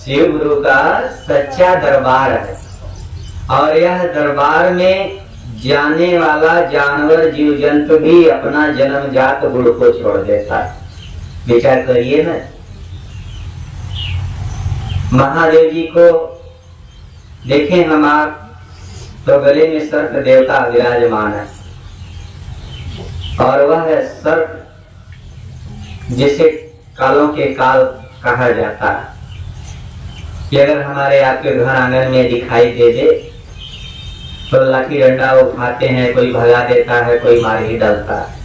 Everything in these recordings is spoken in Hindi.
शिव गुरु का सच्चा दरबार है और यह दरबार में जाने वाला जानवर जीव जंतु भी अपना जन्मजात गुरु को छोड़ देता है। विचार करिए ना, महादेव जी को देखें हम आप तो गले में सर्प देवता विराजमान है और वह सर्प जिसे कालों के काल कहा जाता है कि अगर हमारे आपके घर आंगन में दिखाई दे दे तो लाठी डंडा उठाते हैं, कोई भगा देता है, कोई मार ही डालता है।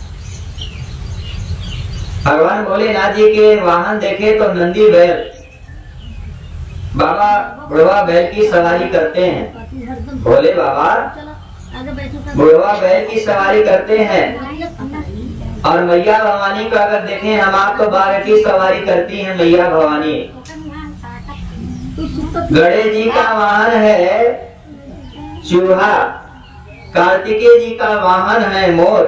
भगवान भोलेनाथ जी के वाहन देखे तो नंदी बैल, बाबा बुढ़वा बैल की सवारी करते हैं। भोले बाबा बुढ़वा बैल की सवारी करते हैं और मैया भवानी का अगर देखें हम आप तो बाघ की सवारी करती हैं मैया भवानी। गणेश जी का वाहन है चूहा, कार्तिकेय जी का वाहन है मोर।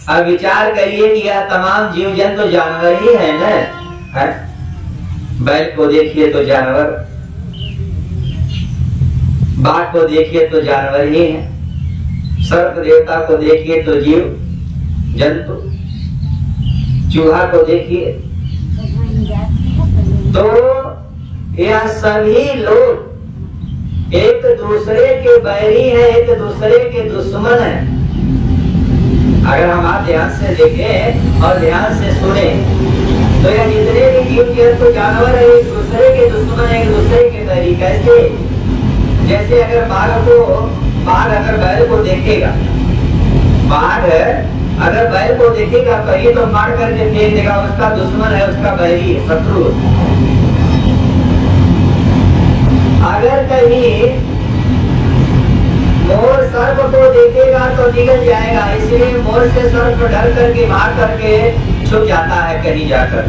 अब विचार करिए कि यह तमाम जीव जंतु तो जानवर ही है ना। बैल को देखिए तो जानवर, बाघ को देखिए तो जानवर ही है, सर्प देवता को देखिए तो जीव जंतु, चूहा को देखिए तो यह सभी लोग एक दूसरे के बैरी हैं, एक दूसरे के दुश्मन हैं। अगर हम आप ध्यान से देखें और ध्यान से सुने तो यह जितने भी जीव जंतु जानवर है एक दूसरे के दुश्मन है, एक दूसरे के बैरी। कैसे? जैसे अगर बाघ अगर बैल को देखेगा, बाघ अगर बैल को देखेगा कहीं तो मार करके फेंक देगा, उसका दुश्मन है, उसका बैरी है, शत्रु। अगर कहीं मोर सर्प को देखेगा तो निकल जाएगा, इसलिए मोर से सर्प डर करके भाग करके छुप जाता है कहीं जाकर।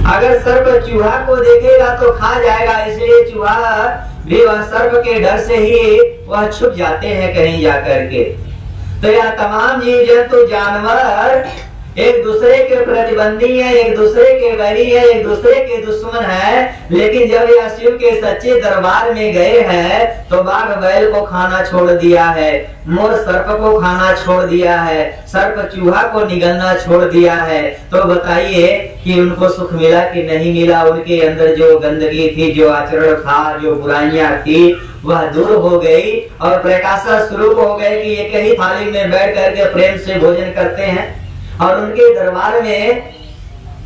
अगर सर्प चूहा को देखेगा तो खा जाएगा, इसलिए चूहा भी वह सर्प के डर से ही वह छुप जाते हैं कहीं जाकर के। तो यह तमाम जीव जंतु जानवर एक दूसरे के प्रतिबंधी है, एक दूसरे के बैरी है, एक दूसरे के दुश्मन है। लेकिन जब यह शिव के सच्चे दरबार में गए हैं तो बाघ बैल को खाना छोड़ दिया है, मोर सर्प को खाना छोड़ दिया है, सर्प चूहा को निगलना छोड़ दिया है। तो बताइए कि उनको सुख मिला कि नहीं मिला? उनके अंदर जो गंदगी थी, जो आचरण था, जो बुराइयां थी, वह दूर हो गई और प्रकाश स्वरूप हो गए कि एक ही थाली में बैठ करके प्रेम से भोजन करते हैं। और उनके दरबार में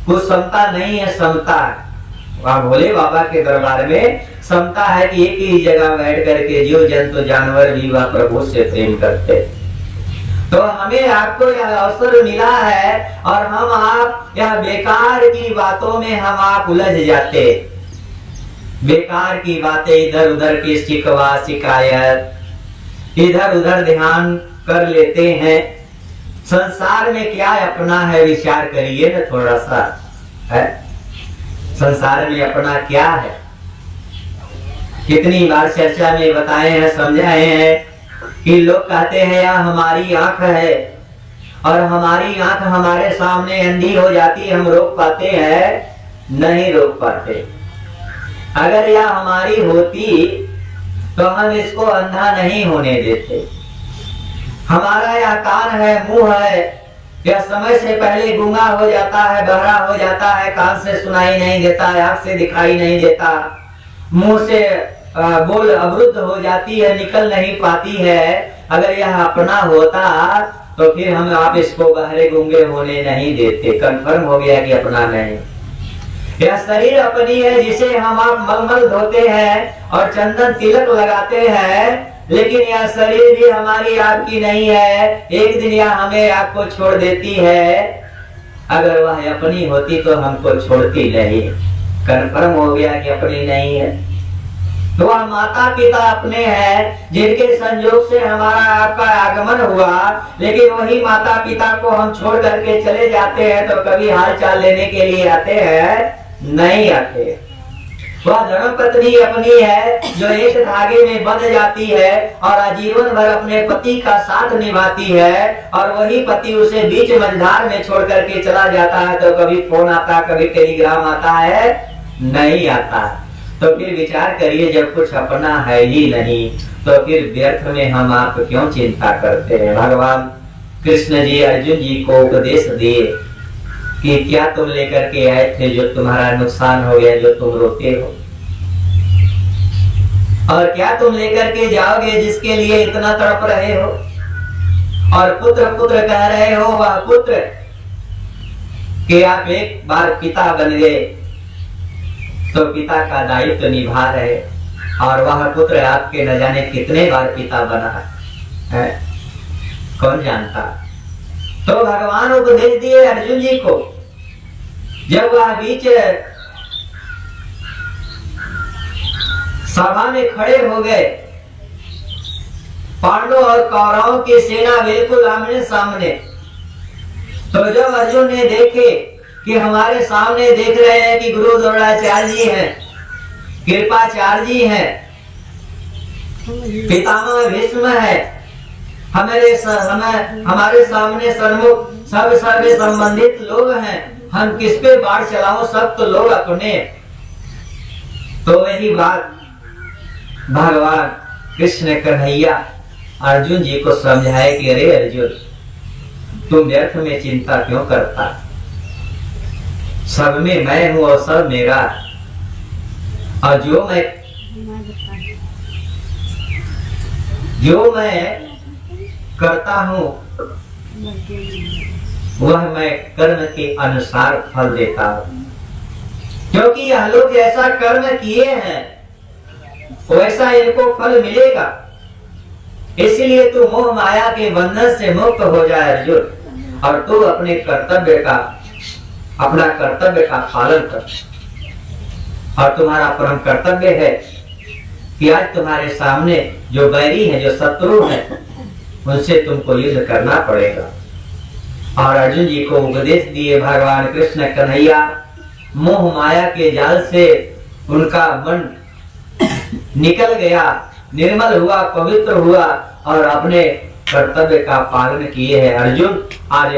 कुछ समता नहीं है, समता है। वहाँ भोले बाबा के दरबार में समता है कि एक ही जगह बैठ करके जीव जंतु जानवर भी वह प्रभु से प्रेम करते। तो हमें आपको यह अवसर मिला है और हम आप यह बेकार की बातों में हम आप उलझ जाते, बेकार की बातें, इधर उधर की शिकवा शिकायत इधर उधर ध्यान कर लेते हैं। संसार में क्या अपना है विचार करिए ना थोड़ा सा, है संसार में अपना क्या है? कितनी बार चर्चा में बताए हैं, समझाए हैं कि लोग कहते हैं यह हमारी आंख है और हमारी आंख हमारे सामने अंधी हो जाती, हम रोक पाते हैं? नहीं रोक पाते। अगर यह हमारी होती तो हम इसको अंधा नहीं होने देते। हमारा यह कान है, मुंह है, यह समय से पहले गूंगा हो जाता है, बहरा हो जाता है, कान से सुनाई नहीं देता, आंख से दिखाई नहीं देता, मुंह से बोल अवरुद्ध हो जाती है, निकल नहीं पाती है। अगर यह अपना होता तो फिर हम आप इसको बहरे गूंगे होने नहीं देते। कंफर्म हो गया कि अपना नहीं। यह शरीर अपनी है जिसे हम आप मलमल धोते हैं और चंदन तिलक लगाते हैं, लेकिन यह शरीर भी हमारी आपकी नहीं है। एक दिन यह हमें आपको छोड़ देती है। अगर वह अपनी होती तो हमको छोड़ती नहीं। कंफर्म हो गया कि अपनी नहीं है। तो वह माता पिता अपने हैं जिनके संयोग से हमारा आपका आगमन हुआ, लेकिन वही माता पिता को हम छोड़ करके चले जाते हैं तो कभी हाल चाल लेने के लिए आते हैं? नहीं आते। वह धर्म पत्नी अपनी है जो एक धागे में बंध जाती है और आजीवन भर अपने पति का साथ निभाती है, और वही पति उसे बीच मझधार में छोड़ करके चला जाता है तो कभी फोन आता, कभी टेलीग्राम आता है, नहीं आता। तो फिर विचार करिए, जब कुछ अपना है ही नहीं तो फिर व्यर्थ में हम आप क्यों चिंता करते हैं। भगवान कृष्ण जी अर्जुन जी को उपदेश दिए कि क्या तुम लेकर के आए थे जो तुम्हारा नुकसान हो गया, जो तुम रोते हो, और क्या तुम लेकर के जाओगे जिसके लिए इतना तड़प रहे हो। और पुत्र पुत्र कह रहे हो, वह पुत्र कि आप एक बार पिता बन गए तो पिता का दायित्व निभा रहे, और वह पुत्र आपके न जाने कितने बार पिता बना है, कौन जानता। तो भगवान उपदेश दिए अर्जुन जी को। जब वह बीच सभा में खड़े हो गए, पांडवों और कौरवों की सेना बिल्कुल आमने सामने, तो जब अर्जुन ने देखे कि हमारे सामने देख रहे हैं कि गुरु द्रोणाचार्य जी हैं, कृपाचार्य जी हैं, पितामह भीष्म है, हमारे सामने सन्मुख सब सर्वे संबंधित लोग हैं, हम किस पे बाढ़ चलाओ, सब तो लोग अपने। तो वही बात भगवान कृष्ण कन्हैया अर्जुन जी को समझाए कि अरे अर्जुन, तुम व्यर्थ में चिंता क्यों करता, सब में मैं हूं और सब मेरा, और जो मैं करता हूं वह मैं कर्म के अनुसार फल देता हूं। क्योंकि यह लोग जैसा कर्म किए हैं वैसा इनको फल मिलेगा। इसलिए तू मोह माया के बंधन से मुक्त हो जाए अर्जुन, और तू अपने अपना कर्तव्य का पालन कर। और तुम्हारा परम कर्तव्य है कि आज तुम्हारे सामने जो बैरी है, जो शत्रु है, उनसे तुमको युद्ध करना पड़ेगा। और अर्जुन जी को उपदेश दिए भगवान कृष्ण कन्हैया। मोह माया के जाल से उनका मन निकल गया, निर्मल हुआ, पवित्र हुआ, और अपने कर्तव्य का पालन किए हैं अर्जुन। आज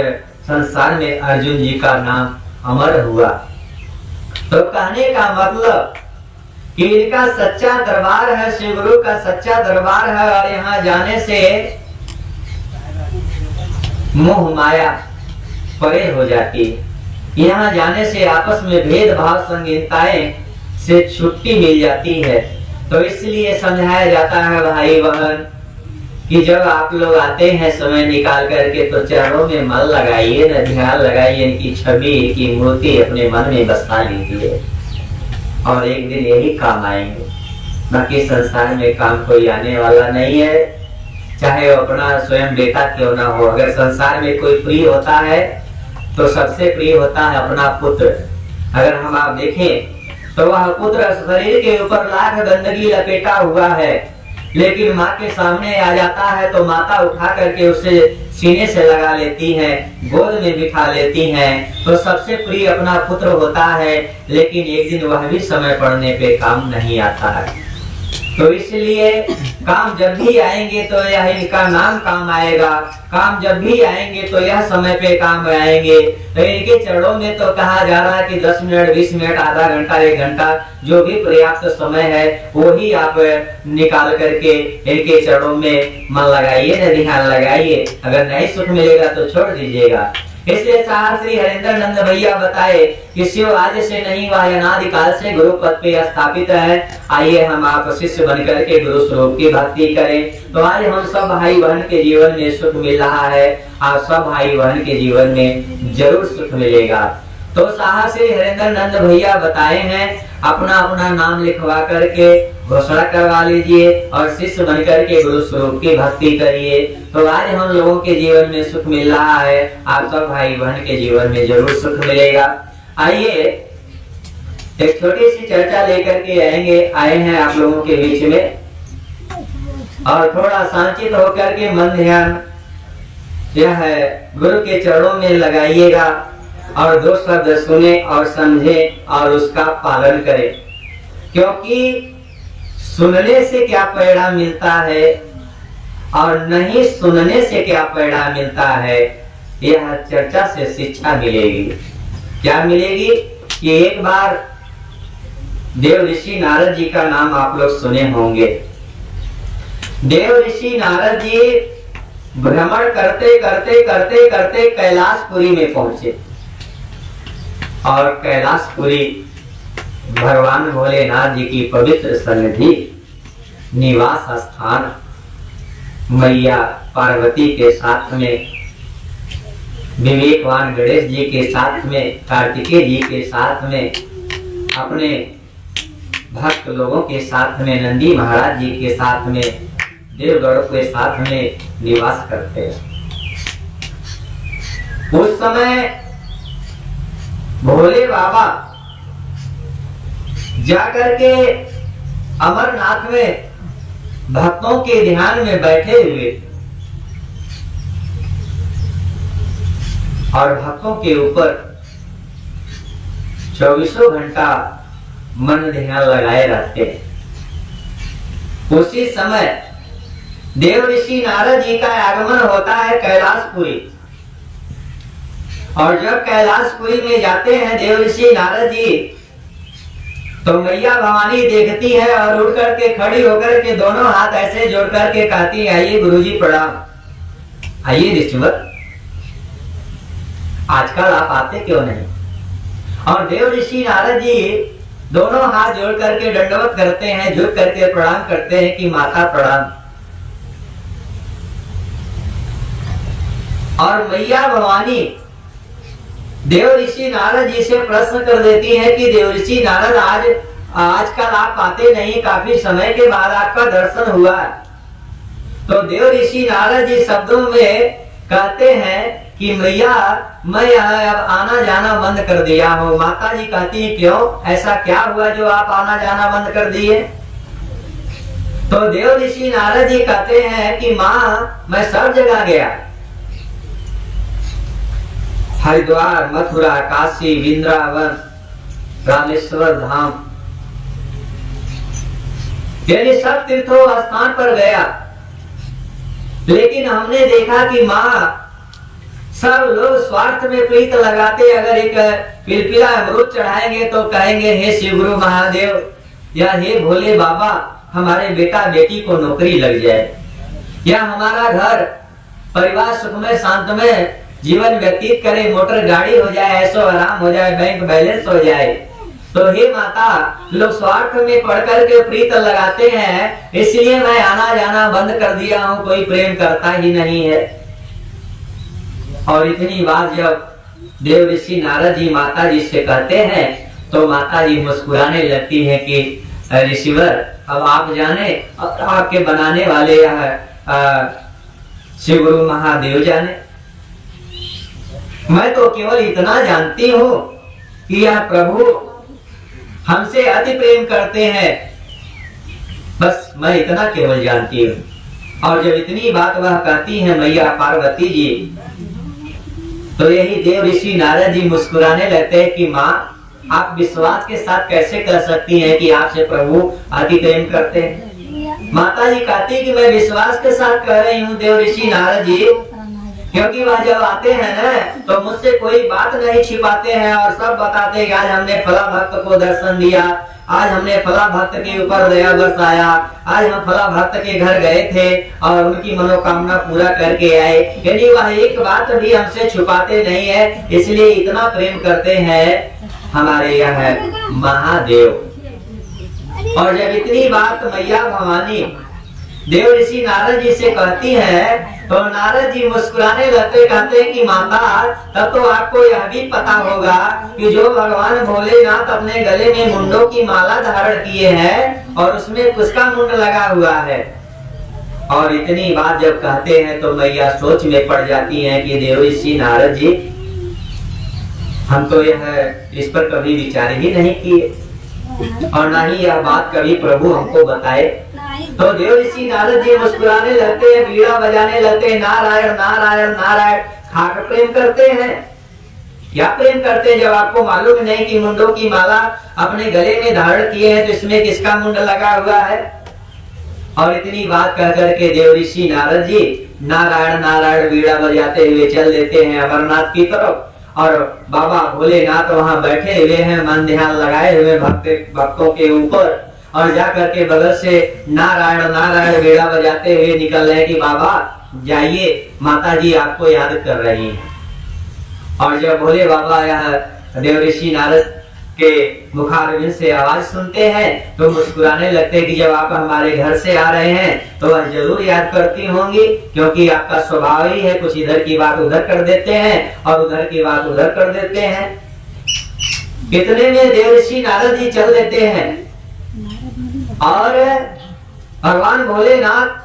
संसार में अर्जुन जी का नाम अमर हुआ। तो कहने का मतलब कि इनका सच्चा दरबार है, श्री गुरु का सच्चा दरबार है, और यहाँ जाने से मोह माया परे हो जाती है। यहाँ जाने से आपस में भेदभाव संगीनताएं से छुट्टी मिल जाती है। तो इसलिए समझाया जाता है भाई बहन कि जब आप लोग आते हैं समय निकाल करके, तो चरणों में मन लगाइए न, ध्यान लगाइए, इनकी छवि की मूर्ति अपने मन में बसा लीजिए, और एक दिन यही काम आएंगे। बाकी संसार में काम कोई आने वाला नहीं है, चाहे वो अपना स्वयं बेटा क्यों ना हो। अगर संसार में कोई प्रिय होता है तो सबसे प्रिय होता है अपना पुत्र। अगर हम आप देखें तो वह पुत्र शरीर के ऊपर लाख गंदगी लपेटा हुआ है, लेकिन माँ के सामने आ जाता है तो माता उठा करके उसे सीने से लगा लेती है, गोद में बिठा लेती है। तो सबसे प्रिय अपना पुत्र होता है, लेकिन एक दिन वह भी समय पड़ने पे काम नहीं आता है। तो इसलिए काम जब भी आएंगे तो यह इनका नाम काम आएगा, काम जब भी आएंगे तो यह समय पे काम आएंगे। तो इनके चरणों में तो कहा जा रहा है कि 10 मिनट, 20 मिनट, आधा घंटा, 1 घंटा, जो भी पर्याप्त समय है वही आप निकाल करके इनके चरणों में मन लगाइए, न ध्यान लगाइए। अगर नहीं सुख मिलेगा तो छोड़ दीजिएगा। इसलिए साहब श्री हरेंद्र नंद भैया बताए कि शिव आज से नहीं, वह अनादि काल से गुरु पद पे स्थापित है। आइए हम आप शिष्य बनकर के गुरु स्वरूप की भक्ति करें। तो आज हम सब भाई बहन के जीवन में सुख मिल रहा है, आप सब भाई बहन के जीवन में जरूर सुख मिलेगा। तो साहब श्री हरेंद्र नंद भैया बताए हैं, अपना अपना नाम लिखवा करके घोषणा करवा लीजिए और शिष्य बनकर के गुरु स्वरूप की भक्ति करिए। तो आज हम लोगों के जीवन में सुख मिल रहा है, आप सब भाई बहन के जीवन में जरूर सुख मिलेगा। आइए एक छोटी सी चर्चा लेकर के आए हैं आप लोगों के बीच में, और थोड़ा शांतित होकर के मन ध्यान यह गुरु के चरणों में लगाइएगा, और 2 शब्द सुने और समझे और उसका पालन करें। क्योंकि सुनने से क्या परिणाम मिलता है और नहीं सुनने से क्या परिणाम मिलता है, यह चर्चा से शिक्षा मिलेगी। क्या मिलेगी कि एक बार देव ऋषि नारद जी का नाम आप लोग सुने होंगे। देव ऋषि नारद जी भ्रमण करते करते करते करते कैलाशपुरी में पहुंचे और कैलाशपुरी भगवान भोलेनाथ जी की पवित्र सन्निधि, निवास स्थान, मैया पार्वती के साथ में, विवेकवान गणेश जी के साथ में, कार्तिकेय जी के साथ में, अपने भक्त लोगों के साथ में, नंदी महाराज जी के साथ में, देवगढ़ के साथ में निवास करते हैं। उस समय भोले बाबा जाकर के अमरनाथ में भक्तों के ध्यान में बैठे हुए और भक्तों के ऊपर 24 घंटा मन ध्यान लगाए रहते हैं। उसी समय देव ऋषि नारद जी का आगमन होता है कैलाशपुरी, और जब कैलाशपुरी में जाते हैं देव ऋषि नारद जी, तो मैया भवानी देखती है और उठ करके खड़ी होकर के दोनों हाथ ऐसे जोड़ करके कहती है, आइए गुरुजी प्रणाम, आइए ऋषिवर, आजकल आप आते क्यों नहीं। और देव ऋषि नारद जी दोनों हाथ जोड़ करके दंडवत करते हैं, झुक करके प्रणाम करते हैं कि माता प्रणाम। और मैया भवानी देव ऋषि नारद जी से प्रश्न कर देती है कि देव ऋषि नारद, आजकल आप आते नहीं, काफी समय के बाद आपका दर्शन हुआ। तो देव ऋषि नारद जी शब्दों में कहते हैं कि मैया मैं अब आना जाना बंद कर दिया हूँ। माता जी कहती है, क्यों, ऐसा क्या हुआ जो आप आना जाना बंद कर दिए। तो देव ऋषि नारद जी कहते हैं कि माँ, मैं सब जगह गया, हरिद्वार, मथुरा, काशी, वृंदावन, रामेश्वर धाम, यानी सब तीर्थों स्थान पर गया, लेकिन हमने देखा कि माँ सब लोग स्वार्थ में प्रीत लगाते, अगर एक पिलपिला अमरूद चढ़ाएंगे तो कहेंगे, हे शिव गुरु महादेव या हे भोले बाबा, हमारे बेटा बेटी को नौकरी लग जाए, या हमारा घर परिवार सुखमय शांतमय जीवन व्यतीत करे, मोटर गाड़ी हो जाए, ऐसो आराम हो जाए, बैंक बैलेंस हो जाए। तो हे माता, लोग स्वार्थ में पढ़ करके प्रीत लगाते हैं, इसलिए मैं आना जाना बंद कर दिया हूँ, कोई प्रेम करता ही नहीं है। और इतनी बात जब देव ऋषि नारद जी माता जी से कहते हैं, तो माता जी मुस्कुराने लगती है कि ऋषिवर, अब आप जाने, अब आपके बनाने वाले शिव गुरु महादेव जाने, मैं तो केवल इतना जानती हूँ कि यह प्रभु हमसे अति प्रेम करते हैं, बस मैं इतना केवल जानती हूँ। और जब इतनी बात वह कहती है मैया पार्वती जी, तो यही देव ऋषि नारद जी मुस्कुराने लगते हैं कि माँ, आप विश्वास के साथ कैसे कह सकती हैं कि आपसे प्रभु अति प्रेम करते हैं। माता जी कहती कि मैं विश्वास के साथ कह रही हूँ देव ऋषि नारद जी, क्योंकि वह जब आते हैं ना, तो मुझसे कोई बात नहीं छिपाते हैं और सब बताते हैं, आज हमने फला भक्त को दर्शन दिया, आज हमने फला भक्त के ऊपर दया बरसाया, आज हम फला भक्त के घर गए थे और उनकी मनोकामना पूरा करके आए। यानी वह एक बात भी हमसे छुपाते नहीं है, इसलिए इतना प्रेम करते हैं हमारे यह महादेव। और जब इतनी बात मैया भवानी देव ऋषि नारद जी से कहती है, तो नारद जी मुस्कुराने लगते, कहते हैं कि माता, तब तो आपको यह भी पता होगा कि जो भगवान भोलेनाथ अपने गले में मुंडों की माला धारण किए हैं और उसमें किसका मुंड लगा हुआ है। और इतनी बात जब कहते हैं तो मैया सोच में पड़ जाती हैं कि देव ऋषि नारद जी, हम तो इस पर कभी विचार ही नहीं किए और ना ही यह बात कभी प्रभु हमको बताए। तो देव ऋषि नारद जी मुस्कुराने लगते हैं, बीड़ा बजाने लगते हैं, नारायण नारायण नारायण, खाकर प्रेम करते हैं। क्या प्रेम करते हैं जब आपको मालूम नहीं कि मुंडों की माला अपने गले में धारण किए हैं, तो इसमें किसका मुंड लगा हुआ है। और इतनी बात कह करके देव ऋषि नारद जी नारायण नारायण बीड़ा बजाते हुए चल देते हैं अमरनाथ की तरफ। और बाबा भोलेनाथ वहाँ बैठे हुए हैं, मन ध्यान लगाए हुए भक्तों के ऊपर, और जा करके बगल से नारायण नारायण बेड़ा बजाते हुए निकल रहे कि बाबा जाइए, माता जी आपको याद कर रही हैं। और जब भोले बाबा यह देवऋषि नारद के मुखारविंद से आवाज सुनते हैं तो मुस्कुराने लगते हैं कि जब आप हमारे घर से आ रहे हैं तो वह जरूर याद करती होंगी, क्योंकि आपका स्वभाव ही है, कुछ इधर की बात उधर कर देते हैं और उधर की बात उधर कर देते हैं। इतने में देवऋषि नारद जी चल देते हैं और भगवान भोलेनाथ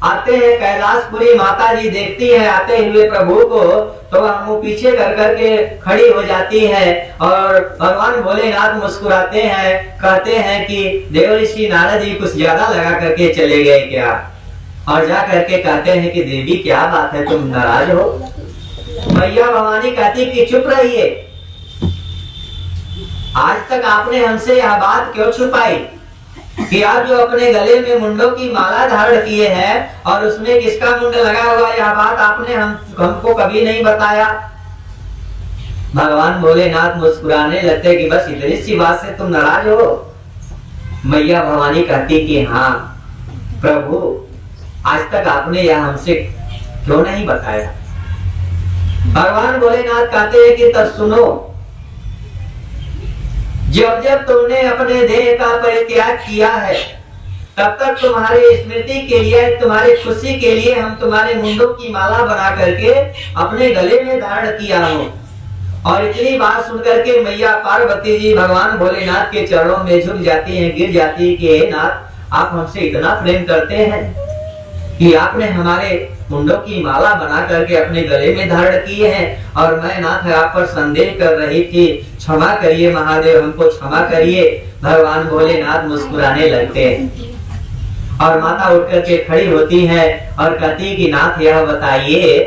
आते हैं। कैलाशपुरी माता जी देखती है आते हुए प्रभु को, तो वह मुंह पीछे कर करके खड़ी हो जाती है और भगवान भोलेनाथ मुस्कुराते हैं, कहते हैं कि देवऋषि नारद जी कुछ ज्यादा लगा करके चले गए क्या? और जा करके कहते हैं कि देवी क्या बात है, तुम नाराज हो? मैया भवानी कहती कि चुप रहिए, आज तक आपने हमसे यह बात क्यों छुपाई कि आप जो अपने गले में मुंडों की माला धारण किए हैं और उसमें किसका मुंड लगा हुआ, यह बात आपने हमको कभी नहीं बताया। भगवान भोलेनाथ मुस्कुराने लगते कि बस इतनी सी बात से तुम नाराज हो? मैया भवानी कहती कि हाँ प्रभु, आज तक आपने यह हमसे क्यों नहीं बताया? भगवान भोलेनाथ कहते हैं कि तब सुनो, जब जब तुमने अपने देह का परित्याग किया है तब तक तुम्हारी स्मृति के लिए, तुम्हारी खुशी के लिए हम तुम्हारे मुंडों की माला बना करके अपने गले में धारण किया हो। और इतनी बात सुनकर के मैया पार्वती जी भगवान भोलेनाथ के चरणों में झुक जाती हैं, गिर जाती है कि हे नाथ, आप हमसे इतना प्रेम करते हैं कि आपने हमारे मुंडों की माला बना करके अपने गले में धारण किए हैं, और मैं नाथ आप पर संदेह कर रही थी, क्षमा करिए महादेव, हमको क्षमा करिए। भगवान भोलेनाथ मुस्कुराने लगते हैं और माता उठ करके खड़ी होती है और कहती कि नाथ यह बताइए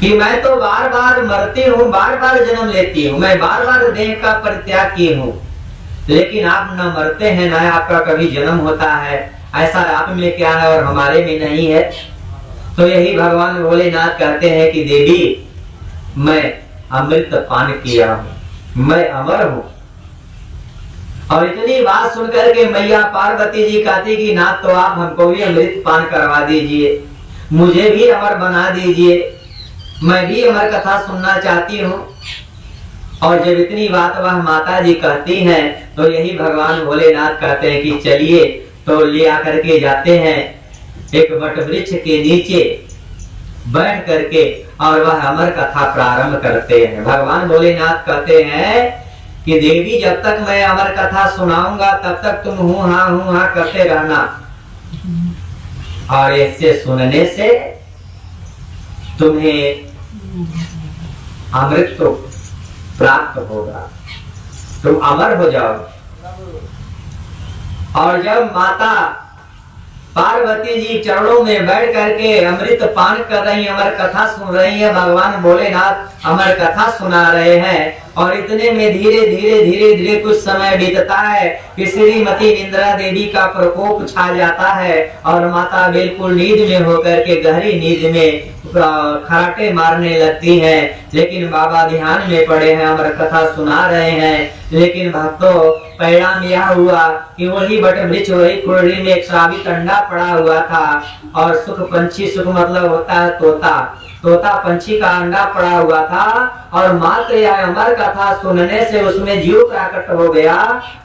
कि मैं तो बार बार मरती हूँ, बार बार जन्म लेती हूँ, मैं बार बार देह का परित्याग की हूँ, लेकिन आप न मरते हैं न आपका कभी जन्म होता है, ऐसा आप में क्या है और हमारे में नहीं है? तो यही भगवान भोलेनाथ कहते हैं कि देवी, मैं अमृत पान किया हूँ, मैं अमर हूँ। और इतनी बात सुनकर के मैया पार्वती जी कहती कि नाथ तो आप हमको भी अमृत पान करवा दीजिए, मुझे भी अमर बना दीजिए, मैं भी अमर कथा सुनना चाहती हूँ। और जब इतनी बात वह माता जी कहती हैं तो यही भगवान भोलेनाथ कहते हैं कि चलिए, तो ले आकर के जाते हैं एक वट वृक्ष के नीचे बैठ करके और वह अमर कथा प्रारंभ करते हैं। भगवान भोलेनाथ कहते हैं कि देवी, जब तक मैं अमर कथा सुनाऊंगा तब तक तुम हूँ हाँ करते रहना, और इससे सुनने से तुम्हें अमृत तो प्राप्त होगा, तुम अमर हो जाओ। और जब माता पार्वती जी चरणों में बैठ करके अमृत पान कर रही है, अमर कथा सुन रही है, भगवान भोलेनाथ अमर कथा सुना रहे हैं, और इतने में धीरे धीरे कुछ समय बीतता है कि श्रीमती इंदिरा देवी का प्रकोप छा जाता है और माता बिल्कुल नींद में होकर के, गहरी नींद में खराटे मारने लगती हैं। लेकिन बाबा ध्यान में पड़े हैं, अमर कथा सुना रहे हैं। लेकिन भक्तों, परिणाम यह हुआ कि वही बट वृक्ष, वही कुंडली में एक श्रावित अंडा पड़ा हुआ था, और सुख पंछी, सुख मतलब होता है तोता, तोता पंछी का अंडा पड़ा हुआ था, और मात्र यह अमर कथा सुनने से उसमें जीव प्रकट हो गया,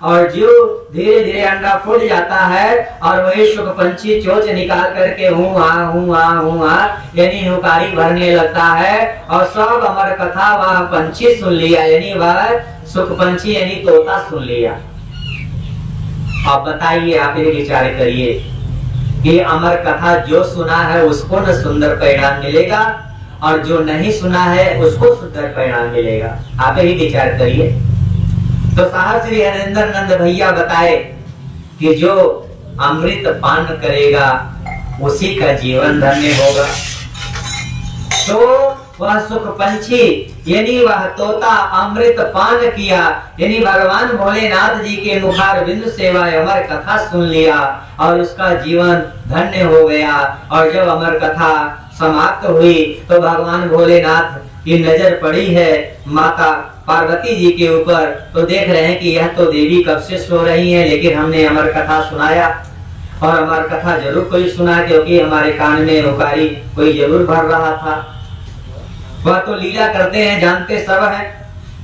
और जीव धीरे धीरे अंडा फूट जाता है, और वही सुख पंछी चोंच निकाल करके हूँ हाँ यानी हुकारी भरने लगता है, और सब अमर कथा वह पंछी सुन लिया, यानी वह सुख पंछी यानी तोता सुन लिया। अब बताइए, आप ये विचार करिए कि अमर कथा जो सुना है उसको न सुंदर परिणाम मिलेगा, और जो नहीं सुना है उसको सुंदर परिणाम मिलेगा। आप ही विचार करिए। तो साहब श्री हरेंद्र नंद भैया बताए कि जो अमृत पान करेगा उसी का जीवन धन्य होगा। तो वह सुख पंछी यानी वह तोता अमृत पान किया, यानी भगवान भोलेनाथ जी के मुखारविंद से वह अमर कथा सुन लिया और उसका जीवन धन्य हो गया। और जब अमर कथा समाप्त हुई तो भगवान भोलेनाथ की नजर पड़ी है माता पार्वती जी के ऊपर। तो देख रहे हैं कि यह तो देवी कब से सो रही है, लेकिन हमने अमर कथा सुनाया और अमर कथा जरूर कोई सुना, क्योंकि हमारे कान में उकारी कोई जरूर भर रहा था। वह तो लीला करते हैं, जानते सब हैं।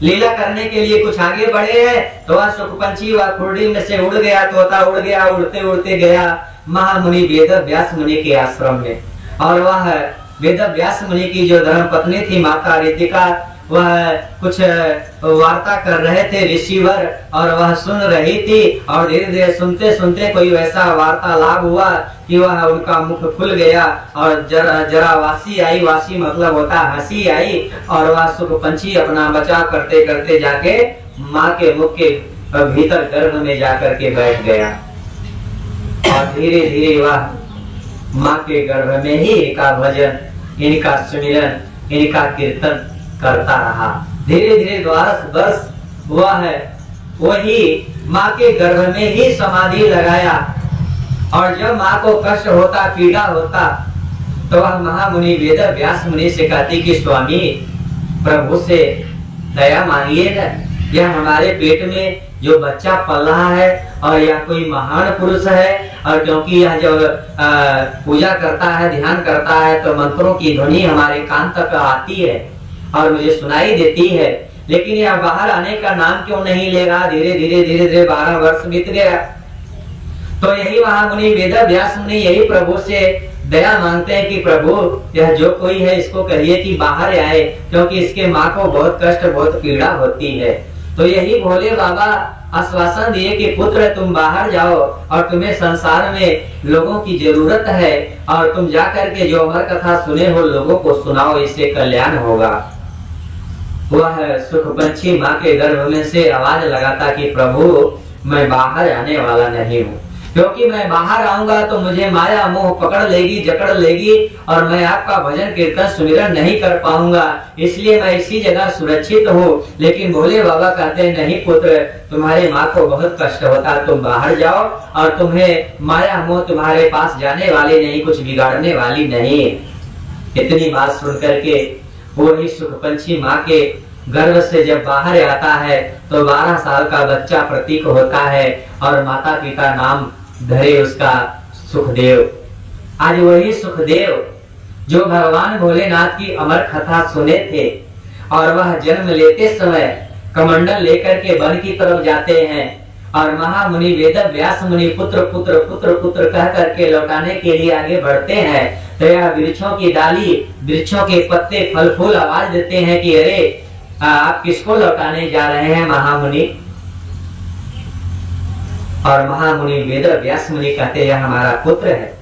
लीला करने के लिए कुछ आगे बढ़े हैं तो वह सुख पंछी वह खुरडी में से उड़ गया, तोता उड़ गया, उड़ते उड़ते गया महामुनि वेद व्यास मुनि के आश्रम में। और वह वेद व्यास मुनि की जो धर्म पत्नी थी माता ऋतिका, वह कुछ वार्ता कर रहे थे ऋषिवर और वह सुन रही थी। और धीरे धीरे सुनते सुनते कोई वैसा वार्तालाप हुआ कि वह उनका मुख खुल गया और जरा वासी आई, वासी मतलब होता हंसी आई। और वह सुख पंछी अपना बचाव करते करते जाके माँ के मुख के भीतर गर्भ में जाकर के बैठ गया। और धीरे धीरे वह माँ के गर्भ में ही इनका भजन, इनका सुमिरन, इनका कीर्तन करता रहा। धीरे धीरे 12 वर्ष हुआ है, वही माँ के गर्भ में ही समाधि लगाया। और जब माँ को कष्ट होता, पीड़ा होता, तो वह महामुनि वेद व्यास मुनि से कहती कि स्वामी प्रभु से दया मांगिएगा, यह हमारे पेट में जो बच्चा पल रहा है और यह कोई महान पुरुष है। और क्योंकि यह जब पूजा करता है, ध्यान करता है, तो मंत्रों की ध्वनि हमारे कान तक आती है और मुझे सुनाई देती है, लेकिन यह बाहर आने का नाम क्यों नहीं ले रहा। धीरे धीरे 12 वर्ष बीत गया। तो यही महामुनि वेद व्यास मुनि यही प्रभु से दया मांगते हैं कि प्रभु यह जो कोई है इसको कहिए कि बाहर आए, क्योंकि इसके माँ को बहुत कष्ट, बहुत पीड़ा होती है। तो यही भोले बाबा आश्वासन दिए कि पुत्र तुम बाहर जाओ और तुम्हें संसार में लोगों की जरूरत है, और तुम जाकर के जो अमर कथा सुने हो लोगों को सुनाओ, इससे कल्याण होगा। वह सुख पंछी माँ के गर्भ में से आवाज लगाता कि प्रभु मैं बाहर आने वाला नहीं हूँ, क्योंकि मैं बाहर आऊंगा तो मुझे माया मोह पकड़ लेगी, जकड़ लेगी और मैं आपका भजन कीर्तन सुमिरन नहीं कर पाऊंगा। इसलिए मैं इसी जगह सुरक्षित हूँ। लेकिन भोले बाबा कहते हैं नहीं पुत्र, तुम्हारे माँ को बहुत कष्ट होता, तुम बाहर जाओ और तुम्हें माया मोह तुम्हारे पास जाने वाली नहीं, कुछ बिगाड़ने वाली नहीं। इतनी बात सुन करके वही सुख पंछी माँ के गर्भ से जब बाहर आता है तो 12 साल का बच्चा प्रतीक होता है और माता पिता नाम धरे उसका सुखदेव। आज वही सुखदेव जो भगवान भोलेनाथ की अमर कथा सुने थे और वह जन्म लेते समय कमंडल लेकर के वन की तरफ जाते हैं और महामुनि वेद व्यास मुनि पुत्र पुत्र पुत्र पुत्र कह करके लौटाने के लिए आगे बढ़ते हैं। तो यह वृक्षों की डाली, वृक्षों के पत्ते, फल फूल आवाज देते हैं कि अरे आप किसको लौटाने जा रहे हैं महामुनि। और महामुनि वेद व्यास मुनि कहते यह हमारा पुत्र है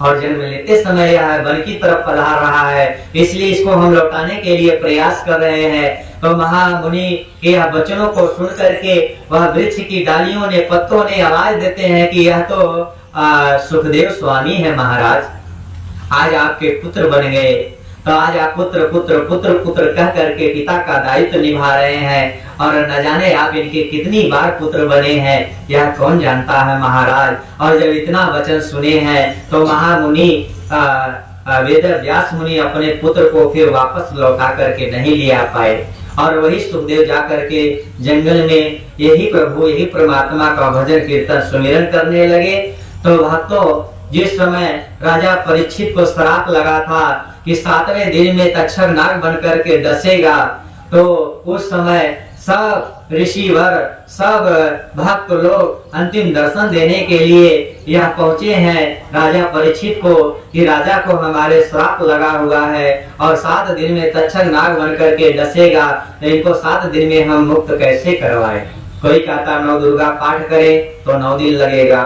और जन्म लेते समय यह वन की तरफ पधार रहा है, इसलिए इसको हम लौटाने के लिए प्रयास कर रहे हैं। तो महामुनि के वचनों को सुन करके वह वृक्ष की डालियों ने, पत्तों ने आवाज देते हैं कि यह तो सुखदेव स्वामी है महाराज, आज आपके पुत्र बन गए। तो आज आप पुत्र पुत्र पुत्र पुत्र कह करके पिता का दायित्व निभा रहे हैं और न जाने आप इनके कितनी बार पुत्र बने हैं यह कौन जानता है महाराज। और जब इतना वचन सुने हैं तो महामुनि वेद व्यास मुनि अपने पुत्र को फिर वापस लौटा करके नहीं ले आ पाए और वही सुखदेव जाकर के जंगल में यही प्रभु, यही परमात्मा का भजन कीर्तन सुमिरन करने लगे। तो भक्तों, जिस समय राजा परीक्षित को श्राप लगा था कि 7वें दिन में तक्षक नाग बनकर के डसेगा, तो उस समय सब ऋषिवर, सब भक्त लोग अंतिम दर्शन देने के लिए यह पहुंचे हैं राजा परीक्षित को कि राजा को हमारे श्राप लगा हुआ है और 7 दिन में तक्षक नाग बनकर के डसेगा, तो इनको 7 दिन में हम मुक्त कैसे करवाएं। कोई कहता 9 दुर्गा पाठ करे तो 9 दिन लगेगा,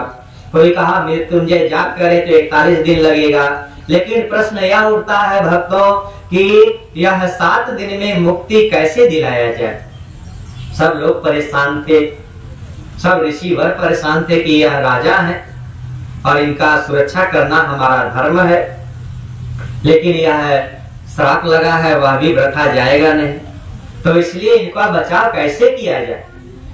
कोई कहा मृत्युंजय जाप करे तो 41 दिन लगेगा। लेकिन प्रश्न यह उठता है भक्तों कि यह 7 दिन में मुक्ति कैसे दिलाया जाए। सब लोग परेशान थे, सब ऋषिवर परेशान थे कि यह राजा है और इनका सुरक्षा करना हमारा धर्म है, लेकिन यह श्राप लगा है वह भी वृथा जाएगा नहीं, तो इसलिए इनका बचाव कैसे किया जाए।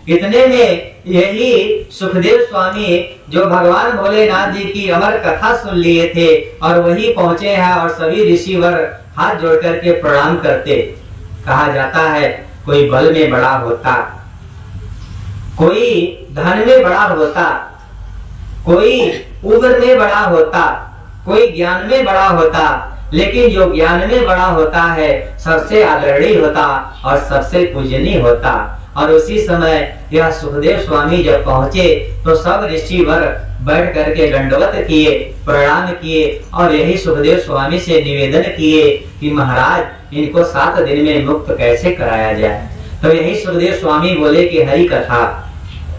इतने में यही सुखदेव स्वामी जो भगवान भोलेनाथ जी की अमर कथा सुन लिए थे और वही पहुंचे हैं और सभी ऋषिवर हाथ जोड़ करके प्रणाम करते। कहा जाता है कोई बल में बड़ा होता, कोई धन में बड़ा होता, कोई उम्र में बड़ा होता, कोई ज्ञान में बड़ा होता, लेकिन जो ज्ञान में बड़ा होता है सबसे आदरणीय होता और सबसे पूजनीय होता। और उसी समय यह सुखदेव स्वामी जब पहुंचे तो सब ऋषिवर बैठ करके दंडवत किए, प्रणाम किए और यही सुखदेव स्वामी से निवेदन किए कि महाराज इनको 7 दिन में मुक्त कैसे कराया जाए। तो यही सुखदेव स्वामी बोले कि हरि कथा,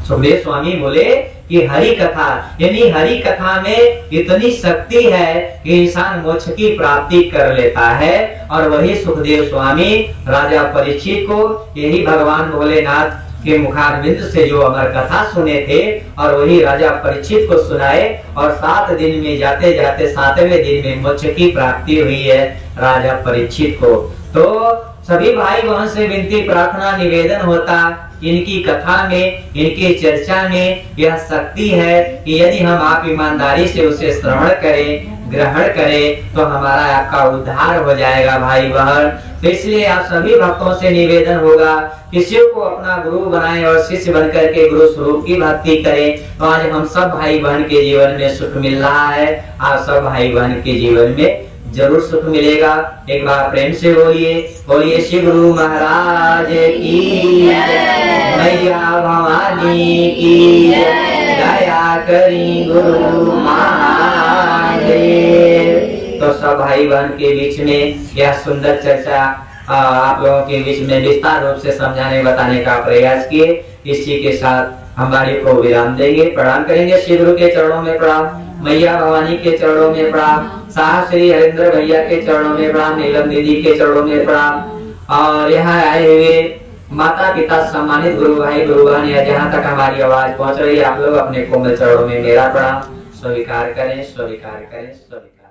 सुखदेव स्वामी बोले कि हरि कथा, यानी हरि कथा में इतनी शक्ति है कि इंसान मोक्ष की प्राप्ति कर लेता है। और वही सुखदेव स्वामी राजा परीक्षित को यही भगवान भोलेनाथ के मुखारविंद से जो अमर कथा सुने थे और वही राजा परीक्षित को सुनाए और 7 दिन में जाते जाते 7वें दिन में मोक्ष की प्राप्ति हुई है राजा परीक्षित को। तो सभी भाई बहन से विनती प्रार्थना निवेदन होता, इनकी कथा में, इनकी चर्चा में यह शक्ति है कि यदि हम आप ईमानदारी से उसे श्रवण करें, ग्रहण करें तो हमारा आपका उद्धार हो जाएगा भाई बहन। तो इसलिए आप सभी भक्तों से निवेदन होगा किसी को अपना गुरु बनाएं और शिष्य बनकर के गुरु स्वरूप की भक्ति करें। तो आज हम सब भाई बहन के जीवन में सुख मिल रहा है, आप सब भाई बहन के जीवन में जरूर सुख मिलेगा। एक बार प्रेम से बोलिए, बोलिए श्री गुरु महाराज की जय, मैया भवानी की जय, दया करी गुरु महादेव। तो सब भाई बहन के बीच में यह सुंदर चर्चा आप लोगों के बीच में विस्तार रूप से समझाने बताने का प्रयास किए। इसी के साथ हमारे को विराम देंगे, प्रणाम करेंगे। श्री गुरु के चरणों में प्रणाम, मैया भवानी के चरणों में प्रणाम, साहब श्री हरिंद्र भैया के चरणों में प्रणाम, नीलम दीदी के चरणों में प्रणाम और यहाँ आए हुए माता पिता सम्मानित गुरु भाई गुरु बहन या जहाँ तक हमारी आवाज पहुँच रही है आप लोग अपने कोमल चरणों में मेरा प्रणाम स्वीकार करें, स्वीकार करें, स्वीकार।